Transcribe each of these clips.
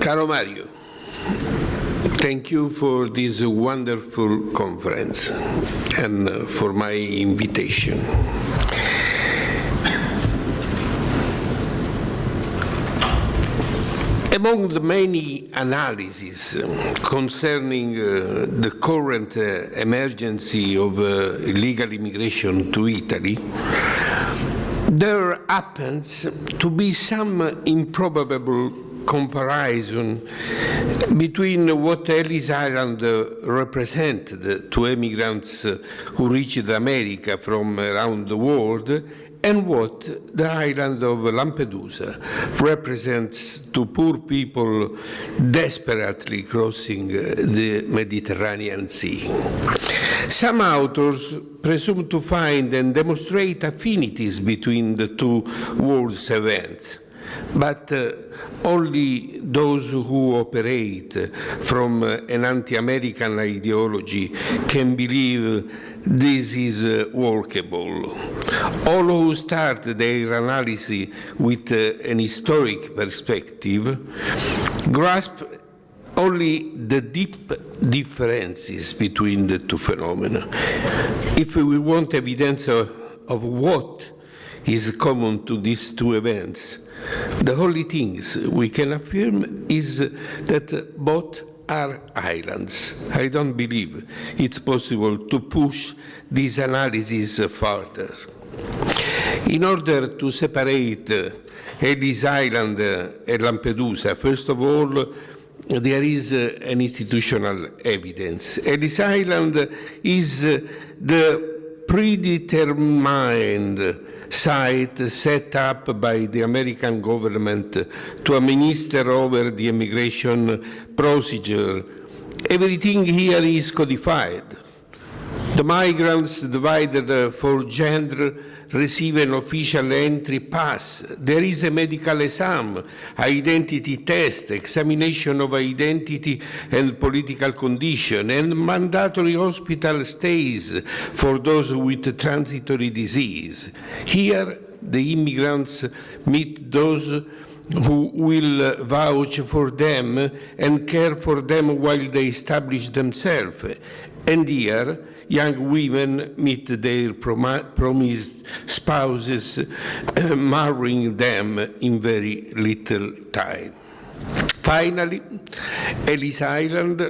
Caro Mario, thank you for this wonderful conference and for my invitation. Among the many analyses concerning the current emergency of illegal immigration to Italy, there happens to be some improbable comparison between what Ellis Island represented to immigrants who reached America from around the world and what the island of Lampedusa represents to poor people desperately crossing the Mediterranean Sea. Some authors presume to find and demonstrate affinities between the two world events, but only those who operate from an anti-American ideology can believe this is workable. All who start their analysis with an historic perspective grasp only the deep differences between the two phenomena. If we want evidence of what is common to these two events, the only things we can affirm is that both are islands. I don't believe it's possible to push this analysis further. In order to separate Ellis Island and Lampedusa, first of all, there is an institutional evidence. Ellis Island is the predetermined site set up by the American government to administer over the immigration procedure. Everything here is codified. The migrants divided for gender receive an official entry pass. There is a medical exam, identity test, examination of identity and political condition, and mandatory hospital stays for those with transitory disease. Here, the immigrants meet those who will vouch for them and care for them while they establish themselves. And here, young women meet their promised spouses, marrying them in very little time. Finally, Ellis Island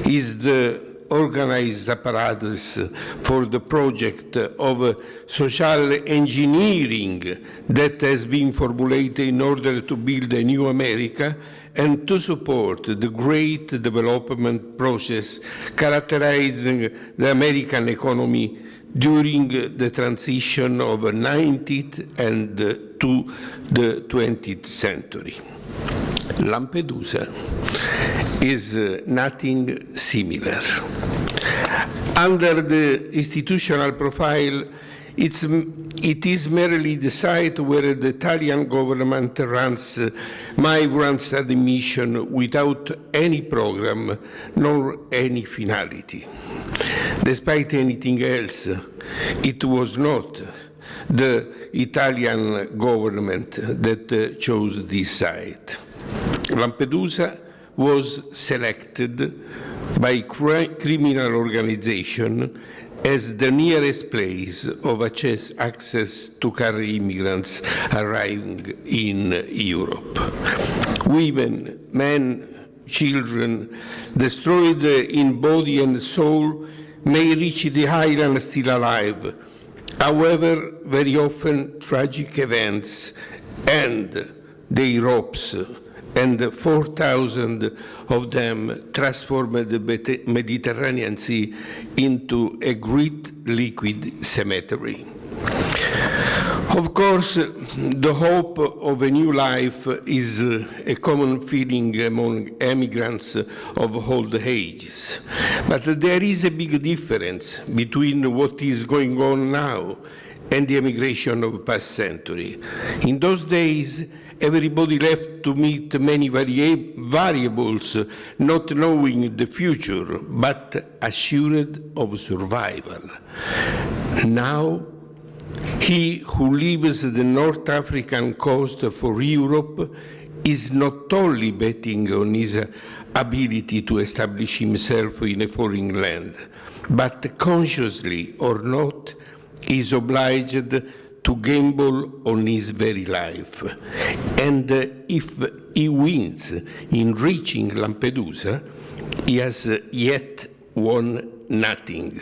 is the organized apparatus for the project of social engineering that has been formulated in order to build a new America and to support the great development process characterizing the American economy during the transition of the 19th and to the 20th century. Lampedusa is nothing similar. Under the institutional profile, it is merely the site where the Italian government runs migrants admission without any program nor any finality. Despite anything else, it was not the Italian government that chose this site. Lampedusa was selected by criminal organization as the nearest place of access to carry immigrants arriving in Europe. Women, men, children, destroyed in body and soul, may reach the island still alive. However, very often tragic events end their hopes, and 4,000 of them transformed the Mediterranean Sea into a great liquid cemetery. Of course, the hope of a new life is a common feeling among immigrants of all ages. But there is a big difference between what is going on now and the immigration of the past century. In those days, everybody left to meet many variables, not knowing the future, but assured of survival. Now, he who leaves the North African coast for Europe is not only betting on his ability to establish himself in a foreign land, but consciously or not, is obliged to gamble on his very life. And if he wins in reaching Lampedusa, he has yet won nothing.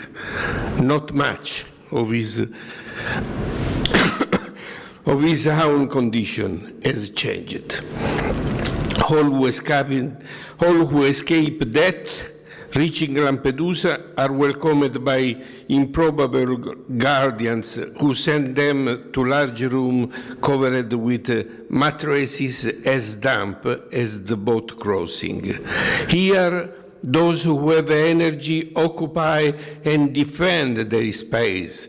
Not much of his own condition has changed. All who escape death reaching Lampedusa are welcomed by improbable guardians who send them to large room covered with mattresses as damp as the boat crossing. Here, those who have energy occupy and defend their space.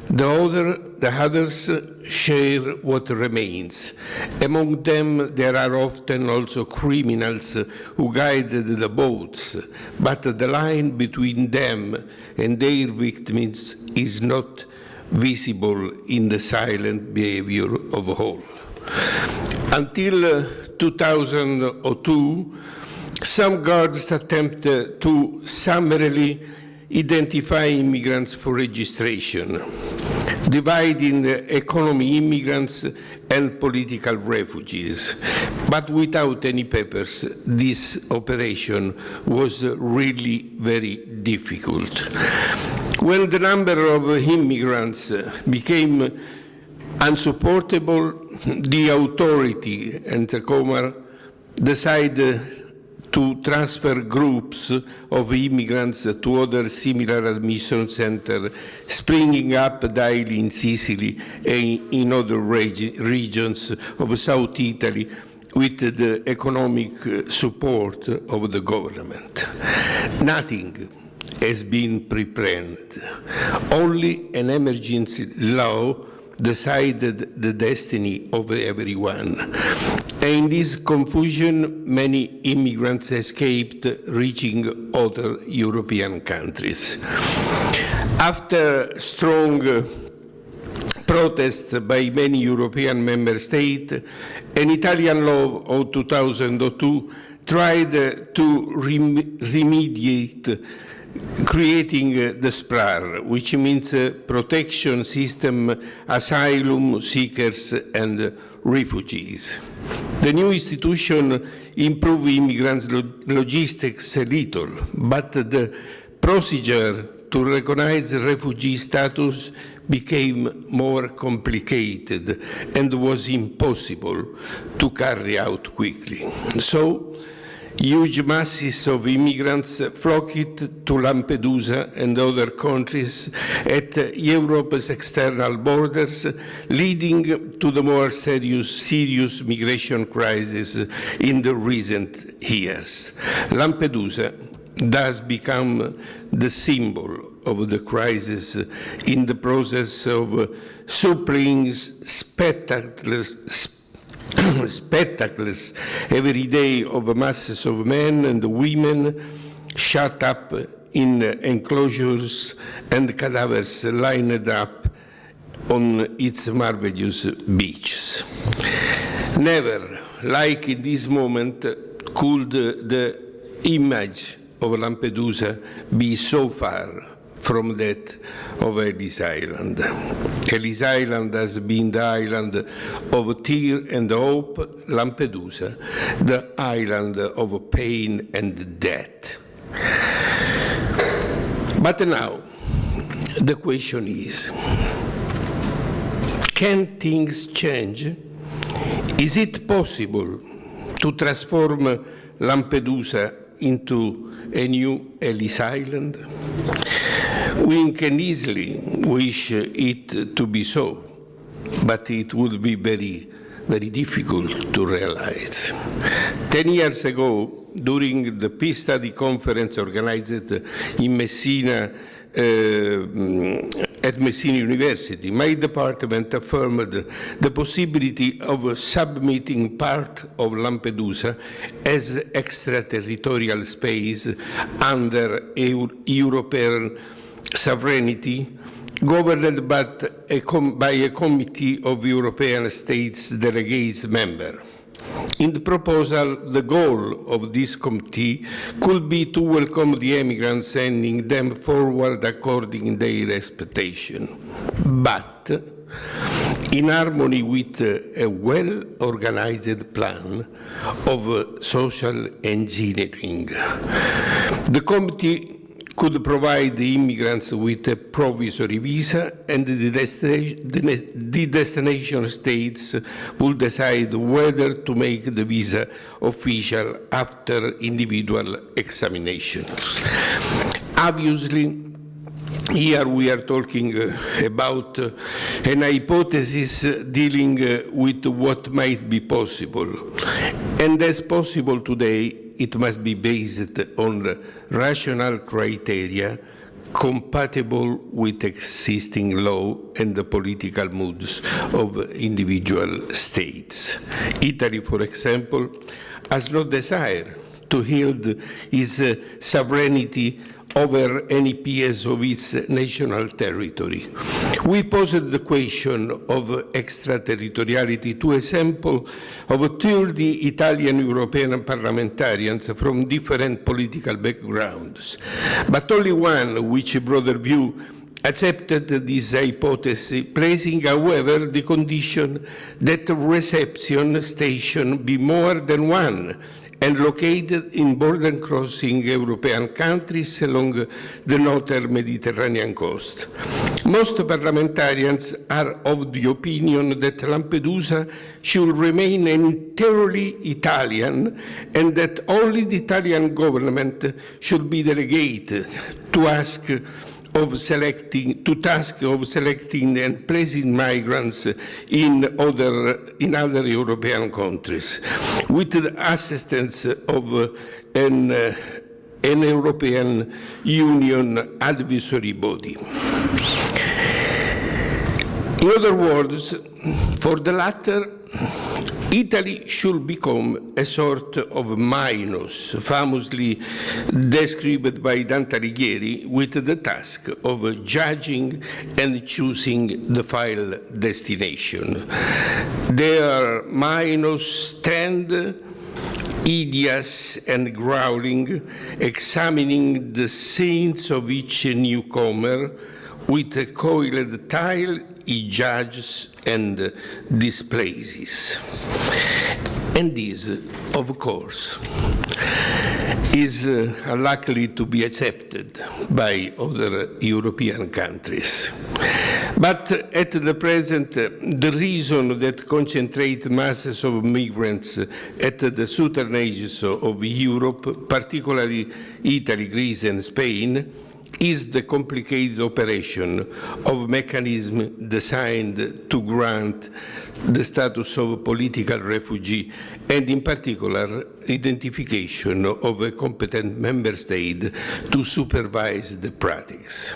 The others share what remains. Among them, there are often also criminals who guided the boats, but the line between them and their victims is not visible in the silent behavior of all. Until 2002, some guards attempted to summarily identify immigrants for registration, dividing economy immigrants and political refugees. But without any papers, this operation was really very difficult. When the number of immigrants became unsupportable, the authority and Comar decided to transfer groups of immigrants to other similar admission centers springing up daily in Sicily and in other regions of South Italy with the economic support of the government. Nothing has been prepared. Only an emergency law decided the destiny of everyone. And in this confusion, many immigrants escaped, reaching other European countries. After strong protests by many European member states, an Italian law of 2002 tried to remediate creating the SPRAR, which means Protection System, Asylum Seekers and Refugees. The new institution improved immigrants' logistics a little, but the procedure to recognize refugee status became more complicated and was impossible to carry out quickly. So, huge masses of immigrants flocked to Lampedusa and other countries at Europe's external borders, leading to the more serious migration crisis in the recent years. Lampedusa thus become the symbol of the crisis in the process of supplying spectacles every day of masses of men and women shut up in enclosures and cadavers lined up on its marvelous beaches. Never, like in this moment, could the image of Lampedusa be so far from that of Ellis Island. Ellis Island has been the island of tear and hope, Lampedusa, the island of pain and death. But now, the question is, can things change? Is it possible to transform Lampedusa into a new Ellis Island? We can easily wish it to be so, but it would be very, very difficult to realize. 10 years ago, during the Peace Study Conference organized in Messina, at Messina University, my department affirmed the possibility of submitting part of Lampedusa as extraterritorial space under European sovereignty, governed by a committee of European states delegates members. In the proposal, the goal of this committee could be to welcome the emigrants, sending them forward according to their expectation. But in harmony with a well-organized plan of social engineering, the committee could provide the immigrants with a provisory visa, and the destination states will decide whether to make the visa official after individual examinations. Obviously, here we are talking about an hypothesis dealing with what might be possible. And as possible today, it must be based on rational criteria compatible with existing law and the political moods of individual states. Italy, for example, has no desire to yield its sovereignty over any piece of its national territory. We posed the question of extraterritoriality to a sample of 30 Italian European parliamentarians from different political backgrounds, but only one, which broader view, accepted this hypothesis, placing, however, the condition that the reception station be more than one and located in border-crossing European countries along the northern Mediterranean coast. Most parliamentarians are of the opinion that Lampedusa should remain entirely Italian and that only the Italian government should be delegated to task of selecting and placing migrants in other European countries, with the assistance of an European Union advisory body. In other words, for the latter, Italy should become a sort of Minos, famously described by Dante Alighieri, with the task of judging and choosing the final destination. There, Minos stand, hideous and growling, examining the sins of each newcomer. With a coiled tile, he judges and displaces. And this, of course, is unlikely to be accepted by other European countries. But at the present, the reason that concentrate masses of migrants at the southern edges of Europe, particularly Italy, Greece, and Spain, is the complicated operation of mechanisms designed to grant the status of political refugee, and in particular, identification of a competent member state to supervise the practice.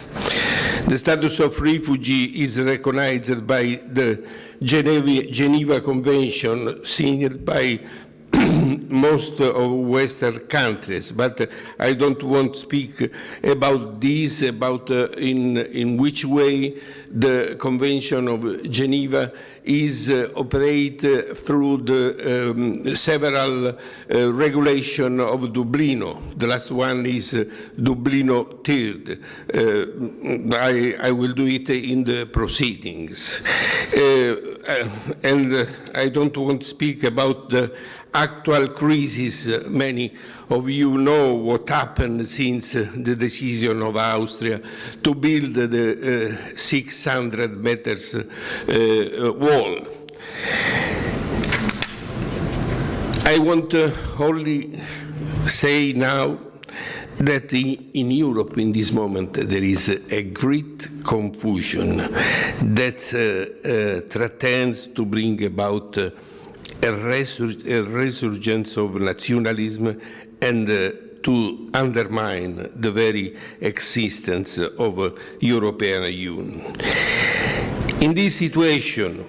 The status of refugee is recognized by the Geneva Convention, signed by most of Western countries, but I don't want to speak about this, about in which way the Convention of Geneva is operate through the several regulation of Dublino. The last one is Dublino III. I will do it in the proceedings. And I don't want to speak about the actual crisis. Many of you know what happened since the decision of Austria to build the 600 meters wall. I want to only say now that in Europe, in this moment, there is a great confusion that threatens to bring about a resurgence of nationalism and to undermine the very existence of European Union. In this situation,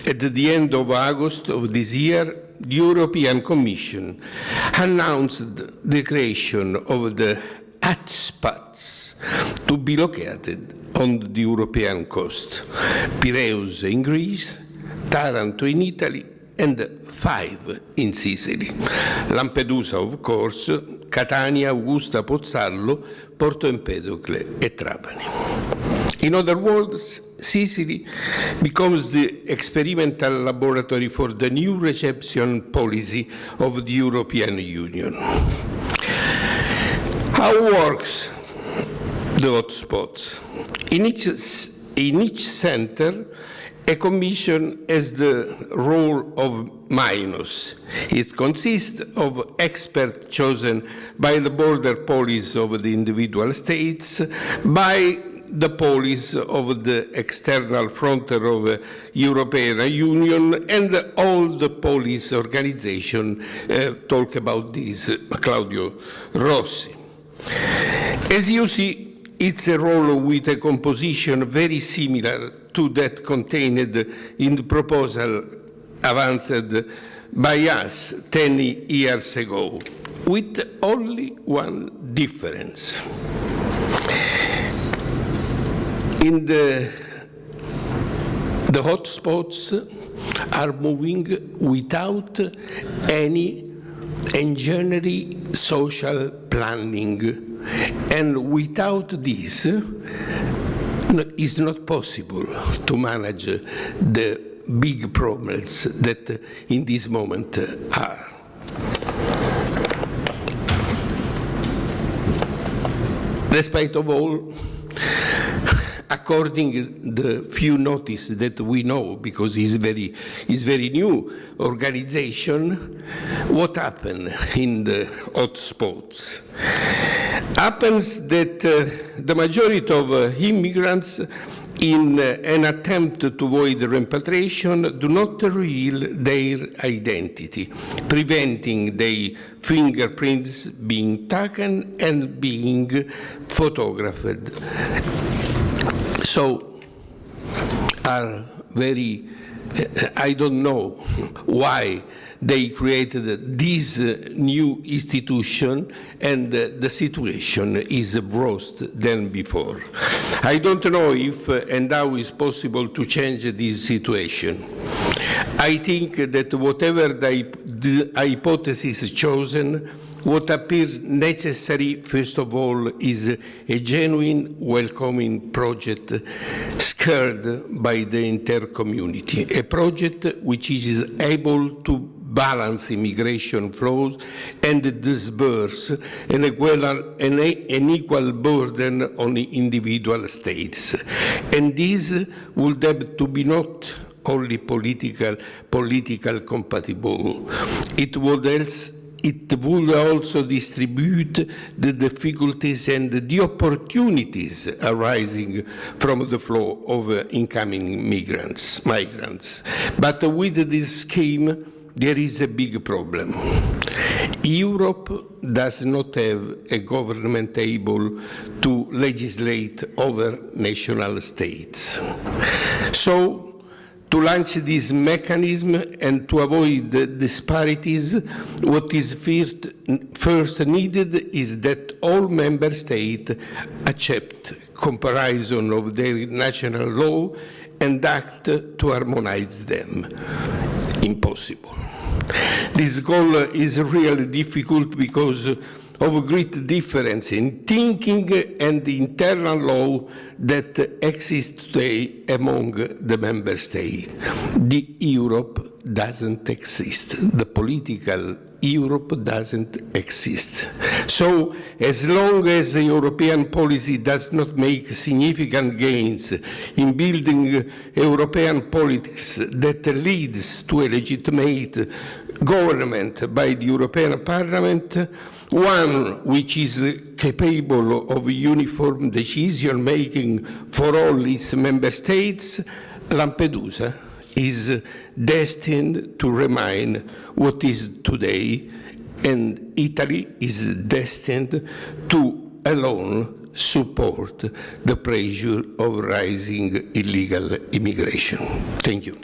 at the end of August of this year, the European Commission announced the creation of the hotspots to be located on the European coast: Piraeus in Greece, Taranto in Italy, and 5 in Sicily. Lampedusa, of course, Catania, Augusta, Pozzallo, Porto Empedocle e Trapani. In other words, Sicily becomes the experimental laboratory for the new reception policy of the European Union. How works the hotspots? In each center, a commission has the role of minus. It consists of experts chosen by the border police of the individual states, by the police of the external frontier of the European Union, and all the police organizations talk about this, Claudio Rossi. As you see, it's a role with a composition very similar to that contained in the proposal advanced by us 10 years ago, with only one difference. In the hotspots are moving without any engineering social planning, and without this, it's not possible to manage the big problems that in this moment are. Despite of all, according to the few notice that we know, because it's very new organization, what happened in the hotspots? Happens that the majority of immigrants, in an attempt to avoid repatriation, do not reveal their identity, preventing their fingerprints being taken and being photographed. So, are very, I don't know why they created this new institution, and the situation is worse than before. I don't know if and how it's possible to change this situation. I think that whatever the hypothesis chosen, what appears necessary, first of all, is a genuine welcoming project scared by the entire community, a project which is able to balance immigration flows and disperse an equal burden on the individual states. And this would have to be not only political compatible. It would also distribute the difficulties and the opportunities arising from the flow of incoming migrants. But with this scheme, there is a big problem. Europe does not have a government able to legislate over national states. So, to launch this mechanism and to avoid the disparities, what is first needed is that all member states accept comparison of their national law and act to harmonize them. Impossible. This goal is really difficult because of great difference in thinking and the internal law that exists today among the member states. The Europe doesn't exist. The political Europe doesn't exist. So, as long as the European policy does not make significant gains in building European politics that leads to a legitimate government by the European Parliament, one which is capable of uniform decision-making for all its member states, Lampedusa is destined to remain what is today, and Italy is destined to alone support the pressure of rising illegal immigration. Thank you.